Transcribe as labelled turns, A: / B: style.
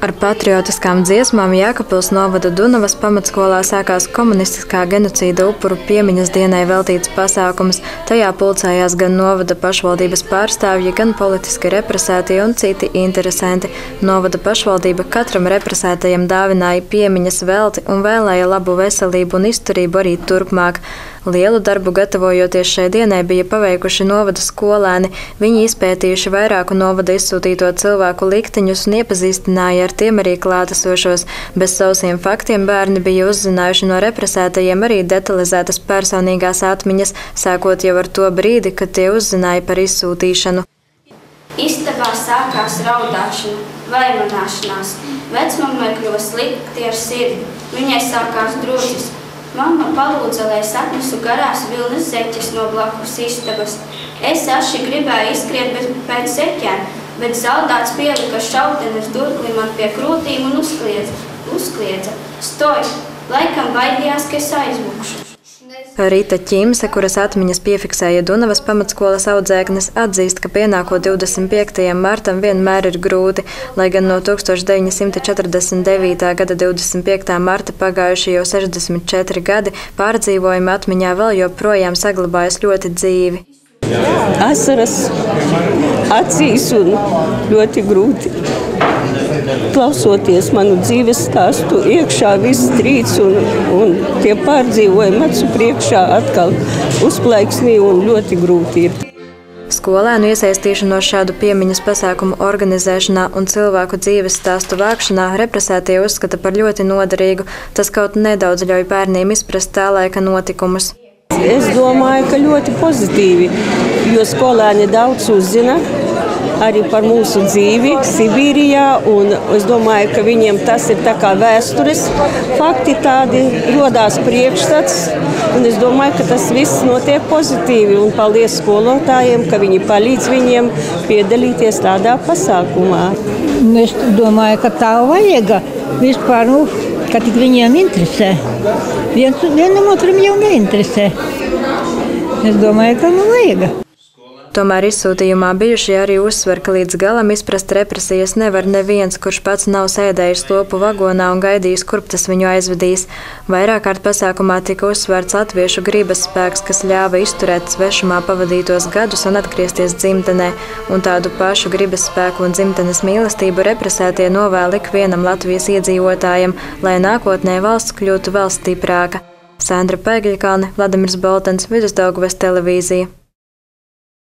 A: Ar patriotiskām dziesmām Jēkabpils novada Dunavas pamatskolā sākās komunistiskā genocīda upuru piemiņas dienai veltīts pasākums. Tajā pulcējās gan novada pašvaldības pārstāvji, gan politiski represētie un citi interesanti. Novada pašvaldība katram represētajam dāvināja piemiņas velti un vēlēja labu veselību un izturību arī turpmāk. Lielu darbu gatavojoties šai dienai bija paveikuši novada skolēni. Viņi izpētījuši vairāku novada izsūtīto cilvēku likteņus un iepazīstināja ar tiem arī klātesošos. Bez sausiem faktiem bērni bija uzzinājuši no represētajiem arī detalizētas personīgās atmiņas, sākot jau ar to brīdi, kad tie uzzināja par izsūtīšanu.
B: Istabā sākās raudāšana, vaimanāšanās. Vecmammai kļuva slikti ar sirdi. Viņai sākās drūzis. Mamma palūdza, lai es atnesu garās vilnas zeķes no blakus istabas. Es aši gribēju izskriet pēc zeķēm, bet zaldāts pielika šautenes durkli man pie krūtīm un uzkliedza. Stoj! Laikam baidījās, ka es aizmukšu.
A: Rīta Ķimse, kuras atmiņas piefiksēja Dunavas pamatskolas audzēknis, atzīst, ka pienākot 25. martam vienmēr ir grūti, lai gan no 1949. gada 25. marta pagājuši jau 64 gadi, pārdzīvojumi atmiņā vēl joprojām saglabājas ļoti dzīvi.
C: Asaras acīs un ļoti grūti. Klausoties manu dzīves stāstu, iekšā viss trīc un tie pārdzīvojumi acu priekšā atkal uzplaiksnī un ļoti grūti ir.
A: Skolēnu iesaistīšanos šādu piemiņas pasākumu organizēšanā un cilvēku dzīves stāstu vākšanā represētie uzskata par ļoti noderīgu. Tas kaut nedaudz ļauj bērniem izprast tā laika notikumus.
C: Es domāju, ka ļoti pozitīvi, jo skolēni daudz uzzina arī par mūsu dzīvi Sibīrijā, un es domāju, ka viņiem tas ir tā kā vēstures fakti tādi, rodās priekšstats, un es domāju, ka tas viss notiek pozitīvi, un paldies skolotājiem, ka viņi palīdz viņiem piedalīties tādā pasākumā.
D: Es domāju, ka tā vajag vispār, ka tik viņiem interesē. Vienam otram jau neinteresē. Es domāju, ka vajag.
A: Tomēr izsūtījumā bijušie arī uzsver, ka līdz galam izprast represijas nevar neviens, kurš pats nav sēdējis lopu vagonā un gaidījis, kurp tas viņu aizvedīs. Vairāk kārt pasākumā tika uzsvērts latviešu gribas spēks, kas ļāva izturēt svešumā pavadītos gadus un atgriezties dzimtenē, un tādu pašu gribas spēku un dzimtenes mīlestību represētie novēl ikvienam Latvijas iedzīvotājam, lai nākotnē valsts kļūtu vēl stiprāka. Sandra Pēgļkalne, Vladimirs Boltens, Vidusdaugavas televīzija.